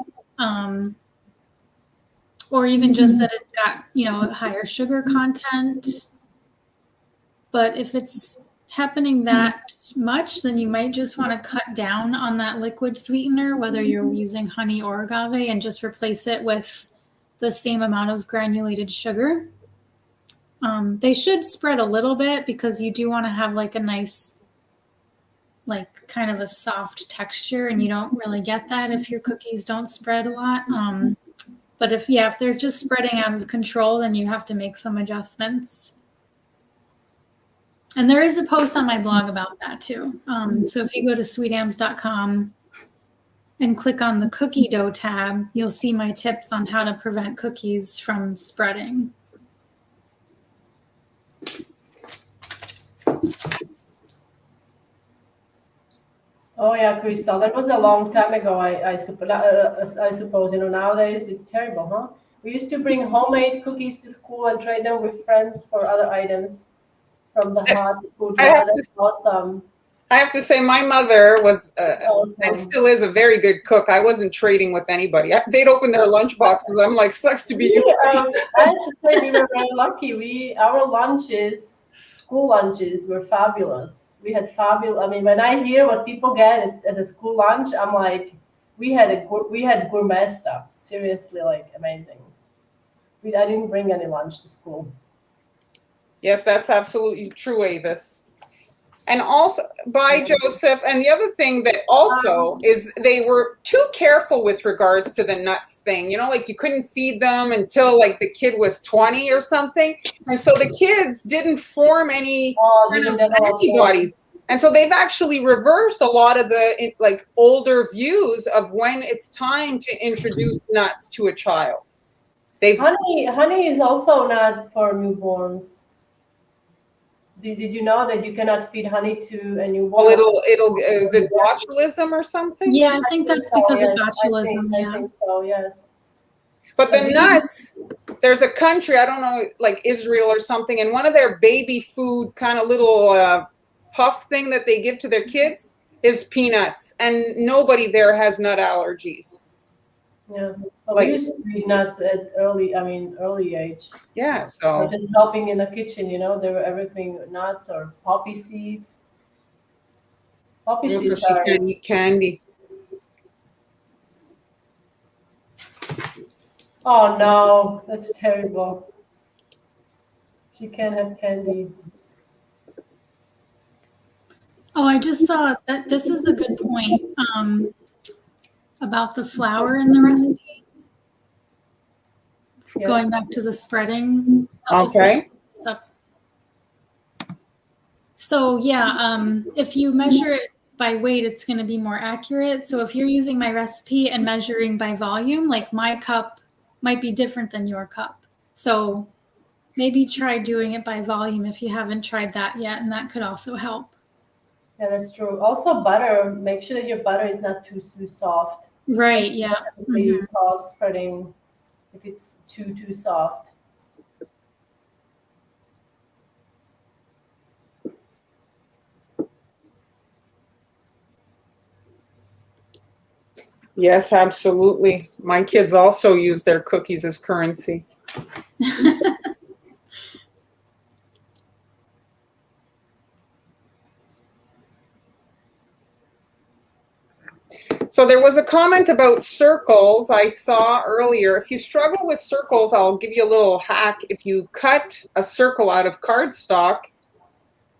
Or even just that it's got, a higher sugar content. But if it's happening that much, then you might just want to cut down on that liquid sweetener, whether you're using honey or agave, and just replace it with the same amount of granulated sugar. They should spread a little bit because you do want to have a nice, kind of a soft texture, and you don't really get that if your cookies don't spread a lot. But if they're just spreading out of control, then you have to make some adjustments. And there is a post on my blog about that too. So if you go to sweetams.com and click on the cookie dough tab, you'll see my tips on how to prevent cookies from spreading. Oh yeah, Crystal, that was a long time ago. I suppose, you know, nowadays it's terrible, huh? We used to bring homemade cookies to school and trade them with friends for other items from the hot food. I Yeah, have that's awesome. I have to say, my mother was, and Awesome. still is, a very good cook. I wasn't trading with anybody. They'd open their lunch boxes. I'm like, sucks to be you. I have to say we were very lucky. Our lunches, school lunches, were fabulous. We had fabulous. I mean, when I hear what people get as a school lunch, I'm like, we had gourmet stuff. Seriously, like amazing. I didn't bring any lunch to school. Yes, that's absolutely true, Avis. And also, by Joseph. And the other thing that also is they were too careful with regards to the nuts thing. You know, like you couldn't feed them until like the kid was 20 or something. And so the kids didn't form any kind of antibodies. And so they've actually reversed a lot of the like older views of when it's time to introduce nuts to a child. Honey is also not for newborns. Did you know that you cannot feed honey to a newborn? Well, is it botulism or something? Yeah, I think that's because of botulism. I think so, yes. But the nuts, there's a country, I don't know, like Israel or something, and one of their baby food kind of little puff thing that they give to their kids is peanuts, and nobody there has nut allergies. Yeah, well, we used to eat nuts at early age. Yeah, so just helping in the kitchen, you know, there were everything nuts or poppy seeds. Poppy seeds. So she can't eat candy. Oh no, that's terrible. She can't have candy. Oh, I just saw that this is a good point about the flour in the recipe. Yes. Going back to the spreading. Okay. So yeah, if you measure it by weight, it's going to be more accurate. So if you're using my recipe and measuring by volume, like my cup might be different than your cup. So maybe try doing it by volume if you haven't tried that yet, and that could also help. Yeah, that's true. Also butter, make sure that your butter is not too soft. Right, yeah. Mm-hmm. Cause spreading if it's too soft. Yes, absolutely. My kids also use their cookies as currency. So there was a comment about circles I saw earlier. If you struggle with circles, I'll give you a little hack. If you cut a circle out of cardstock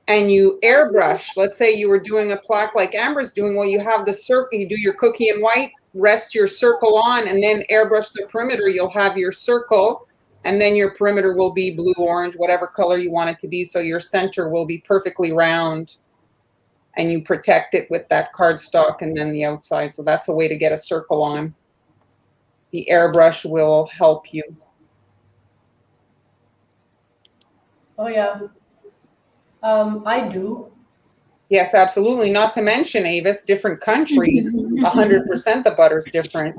and you airbrush, let's say you were doing a plaque like Amber's doing, well, you have the circle, you do your cookie in white, rest your circle on, and then airbrush the perimeter, you'll have your circle, and then your perimeter will be blue, orange, whatever color you want it to be, so your center will be perfectly round. And you protect it with that cardstock and then the outside. So that's a way to get a circle on. The airbrush will help you. Oh, yeah. I do. Yes, absolutely. Not to mention, Avis, different countries, 100% the butter's different.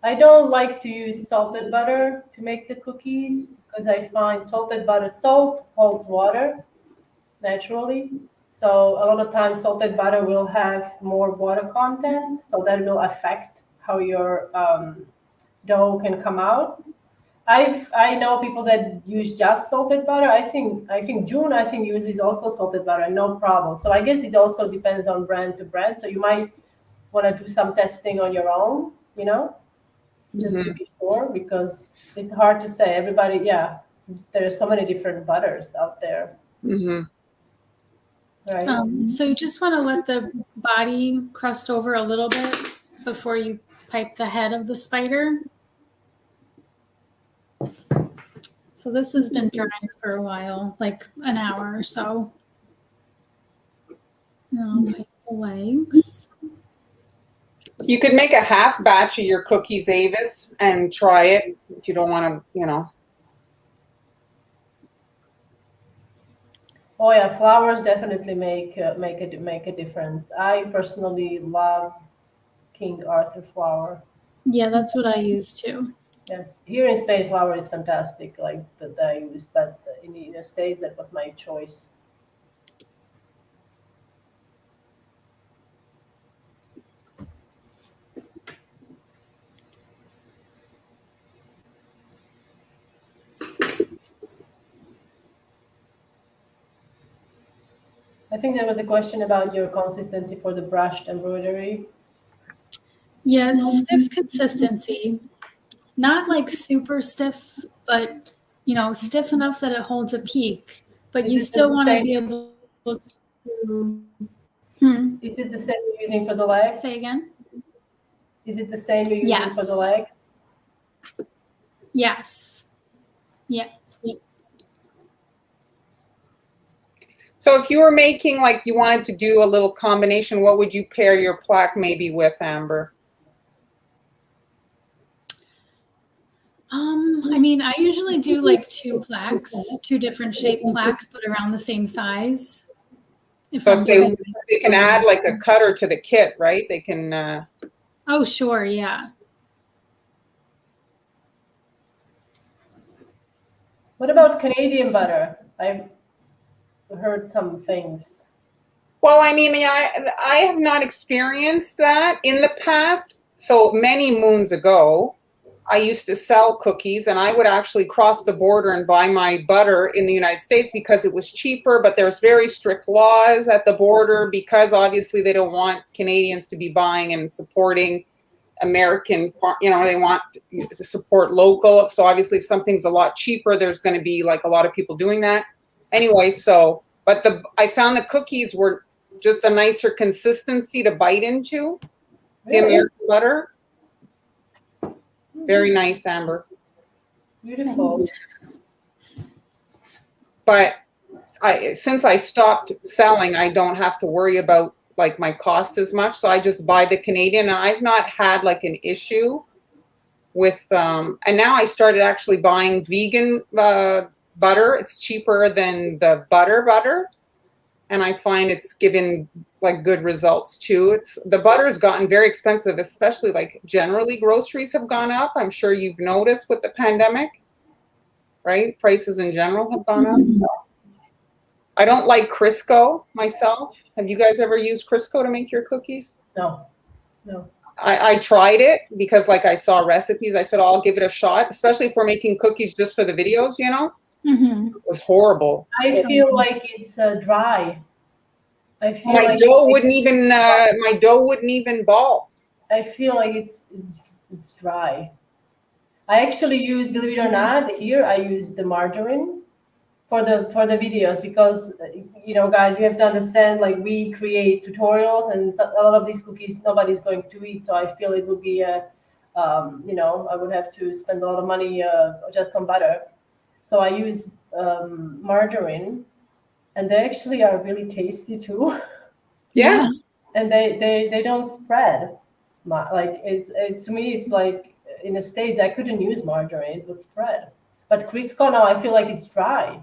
I don't like to use salted butter to make the cookies because I find salted butter, salt holds water naturally. So a lot of times salted butter will have more water content, so that will affect how your dough can come out. I know people that use just salted butter. I think June uses also salted butter, no problem. So I guess it also depends on brand to brand. So you might want to do some testing on your own, you know, just to be sure, because it's hard to say. Everybody, yeah, there are so many different butters out there. Right. So you just want to let the body crust over a little bit before you pipe the head of the spider. So this has been drying for a while, like an hour or so. Now I'll pipe the legs. You could make a half batch of your cookies, Avis, and try it if you don't want to, you know. Oh yeah, flowers definitely make a difference. I personally love King Arthur flower. Yeah, that's what I use too. Yes, here in Spain, flower is fantastic, like that I use, but in the States, that was my choice. I think there was a question about your consistency for the brushed embroidery. Yeah, it's stiff consistency. Not like super stiff, but stiff enough that it holds a peak. But Is you it still the want to same? be able to. Hmm. Is it the same you're using for the legs? Say again? Is it the same you're using for the Yes. legs? Yes. Yeah. So if you were making, like, you wanted to do a little combination, what would you pair your plaque maybe with, Amber? I mean, I usually do like two different shaped plaques, but around the same size. So if they can add like a cutter to the kit, right? They can. Oh, sure, yeah. What about Canadian butter? I've heard some things. Well, I mean, I have not experienced that in the past. So many moons ago, I used to sell cookies, and I would actually cross the border and buy my butter in the United States because it was cheaper, but there's very strict laws at the border because obviously they don't want Canadians to be buying and supporting American, they want to support local. So obviously if something's a lot cheaper, there's going to be like a lot of people doing that. Anyway, but I found the cookies were just a nicer consistency to bite into, the Really? American butter. Very nice, Amber. Beautiful. But since I stopped selling, I don't have to worry about like my costs as much. So I just buy the Canadian, and I've not had like an issue with, and now I started actually buying vegan butter. It's cheaper than the butter. And I find it's given like good results too. The butter has gotten very expensive, especially like generally groceries have gone up. I'm sure you've noticed with the pandemic, right? Prices in general have gone up. So I don't like Crisco myself. Have you guys ever used Crisco to make your cookies? No. I tried it because like I saw recipes. I said, oh, I'll give it a shot, especially if we're making cookies just for the videos, Mm-hmm. It was horrible. I feel like it's dry. I feel My like dough wouldn't even ball. I feel like it's dry. I actually use, believe it or not, here I use the margarine for the videos because guys, you have to understand, like, we create tutorials and a lot of these cookies nobody's going to eat, so I feel it would be I would have to spend a lot of money just on butter. So I use margarine, and they actually are really tasty too. Yeah. And they don't spread. Like it's to me, it's like in the States I couldn't use margarine, it would spread. But Crisco now I feel like it's dry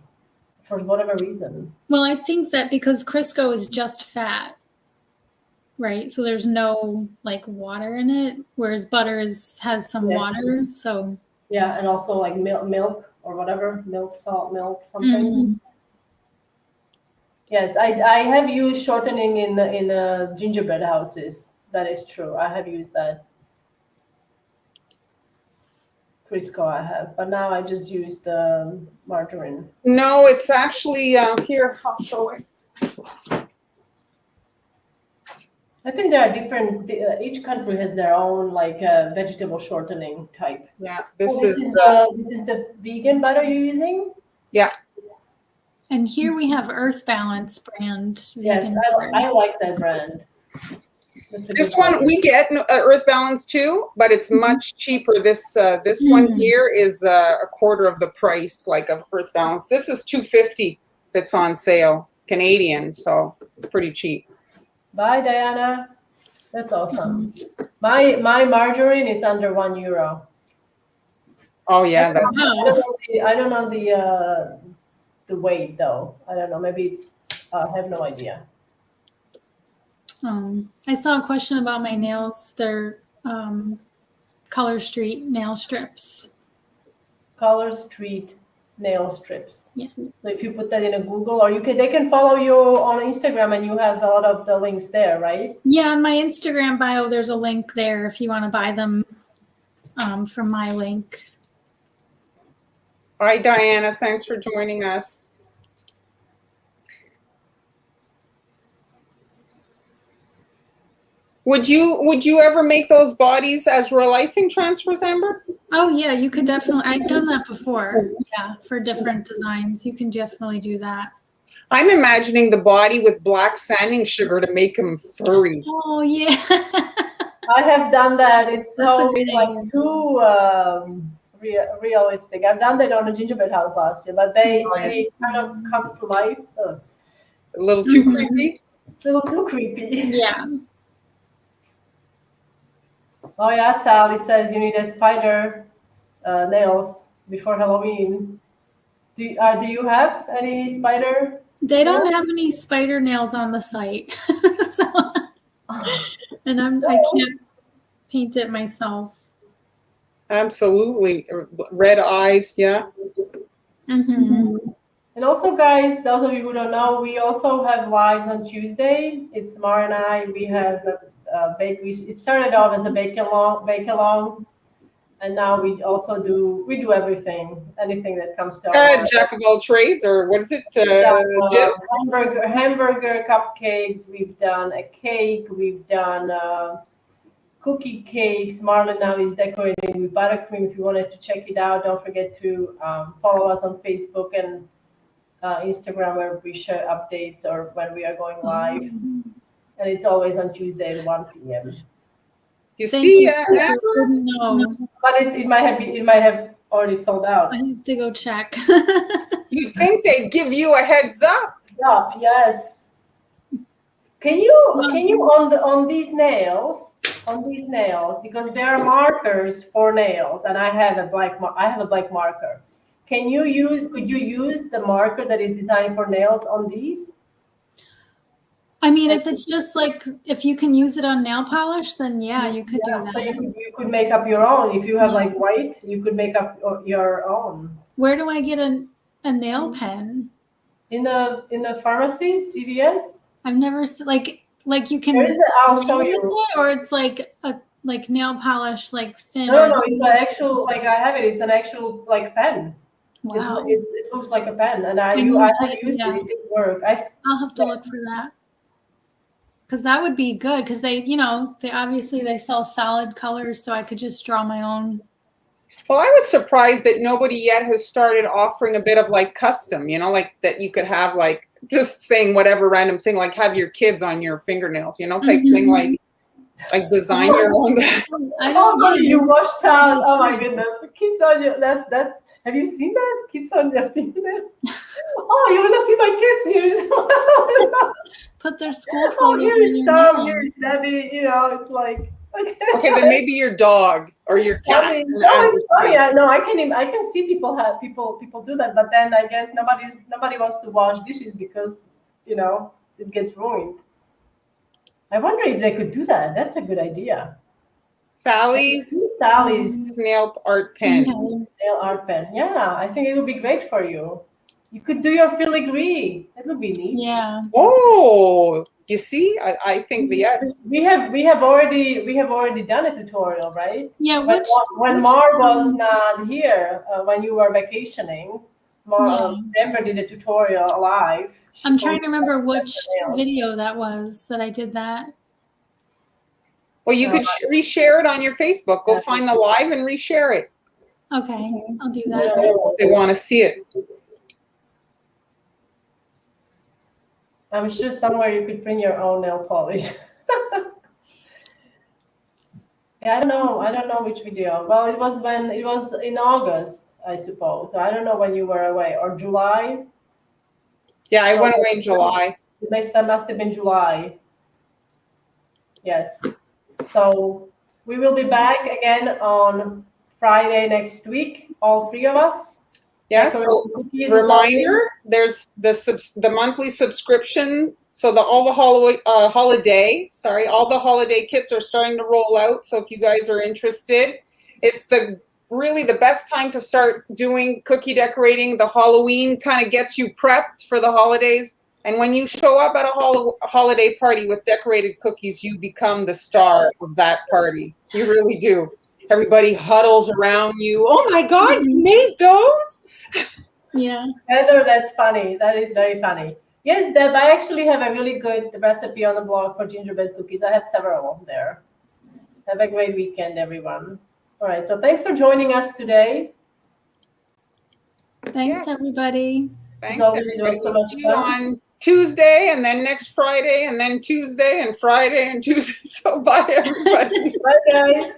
for whatever reason. Well, I think that because Crisco is just fat, right? So there's no like water in it, whereas butter has some water. So yeah, and also like milk or whatever, salt milk, something. Mm-hmm. Yes, I have used shortening in the gingerbread houses. That is true. I have used that. Crisco I have, but now I just use the margarine. No, it's actually here. I'll show it. I think there are different. Each country has their own like vegetable shortening type. Yeah, this is the vegan butter you're using. Yeah. And here we have Earth Balance brand. Yes, I like that brand. This one we get Earth Balance too, but it's much cheaper. This one here is a quarter of the price, like, of Earth Balance. This is $2.50 if it's on sale, Canadian, so it's pretty cheap. Bye, Diana. That's awesome. My margarine is under €1. Oh yeah, I don't know the weight though. I don't know. Maybe it's. I have no idea. I saw a question about my nails. They're Color Street nail strips. Color Street nail strips. Yeah. So if you put that in a Google, or they can follow you on Instagram, and you have a lot of the links there, right? Yeah, on my Instagram bio, there's a link there if you want to buy them from my link. Hi, Diana. Thanks for joining us. Would you ever make those bodies as real icing transfers, Amber? Oh yeah, you could definitely. I've done that before. Yeah, for different designs, you can definitely do that. I'm imagining the body with black sanding sugar to make them furry. Oh yeah. I have done that. It's so That's a good like idea. too realistic. I've done that on a gingerbread house last year, but they kind of come to life. Ugh. A little too creepy. A little too creepy. Yeah. Oh yeah, Sally says you need a spider nails before Halloween. Do you have any spider? They don't have any spider nails on the site, so, and I can't paint it myself. Absolutely. Red eyes, yeah. Mm-hmm. And also, guys, those of you who don't know, we also have lives on Tuesday. It's Mara and I. We have it started off as a bake along, and now we also do anything that comes to our Jack of all trades, or what is it? Hamburger, cupcakes. We've done a cake. We've done cookie cakes. Marlon now is decorating with buttercream. If you wanted to check it out, don't forget to follow us on Facebook and Instagram, where we share updates or when we are going live. And it's always on Tuesday at 1 p.m. You see, Amber? No, But it might have already sold out. I have to go check. You'd think they'd give you a heads up. Yes. Can you on these nails, because there are markers for nails, and I have a black marker. Could you use the marker that is designed for nails on these? I mean, if it's just like, if you can use it on nail polish, then yeah, you could do that. So you could make up your own. If you have like white, you could make up your own. Where do I get a nail pen? In the pharmacy, CVS. I've never seen like you can. I'll show you. It, or it's like a nail polish thin. No, it's an actual I have it. It's an actual pen. Wow. It looks like a pen, and I have used it. It did work. I'll have to look for that. Because that would be good, because they obviously they sell solid colors, so I could just draw my own. Well, I was surprised that nobody yet has started offering a bit of like custom, like that you could have like just saying whatever random thing, like have your kids on your fingernails, type thing, like design your own. I don't know. You washed out. Oh my goodness, the kids on your that's. Have you seen that? Kids on their fingernails? Oh, you want to see my kids? Here's put their school photos. Here's Tom, here's Debbie. It's like. Okay, then maybe your dog or your cat. Funny. No, it's funny. I can see people do that, but then I guess nobody wants to wash dishes because it gets ruined. I wonder if they could do that. That's a good idea. Sally's nail art pen. Nail art pen. Yeah, I think it would be great for you. You could do your filigree. That would be neat. Yeah. Oh, you see, I think yes. We have already done a tutorial, right? Yeah. When Mar was not here, when you were vacationing, Amber did a tutorial live. I'm trying to remember which video that was that I did that. Well, you could reshare it on your Facebook. Go find the live and reshare it. Okay, I'll do that. If they want to see it. I'm sure somewhere you could print your own nail polish. Yeah, I don't know which video. Well, it was in August, I suppose. So I don't know when you were away, or July. Yeah, I went away in July. That must have been July. Yes. So we will be back again on Friday next week, all three of us. Yeah, decorating so cookies is also- reminder, there's the monthly subscription. So all the holiday kits are starting to roll out. So if you guys are interested, it's really the best time to start doing cookie decorating. The Halloween kind of gets you prepped for the holidays. And when you show up at a holiday party with decorated cookies, you become the star of that party. You really do. Everybody huddles around you. Oh my God, you made those? Yeah. Heather, that's funny. That is very funny. Yes, Deb, I actually have a really good recipe on the blog for gingerbread cookies. I have several there. Have a great weekend, everyone. All right, so thanks for joining us today. Thanks, Yes. everybody. Thanks, always, it everybody. was so We'll much see you fun. on Tuesday, and then next Friday, and then Tuesday and Friday and Tuesday. So bye, everybody. Bye, guys.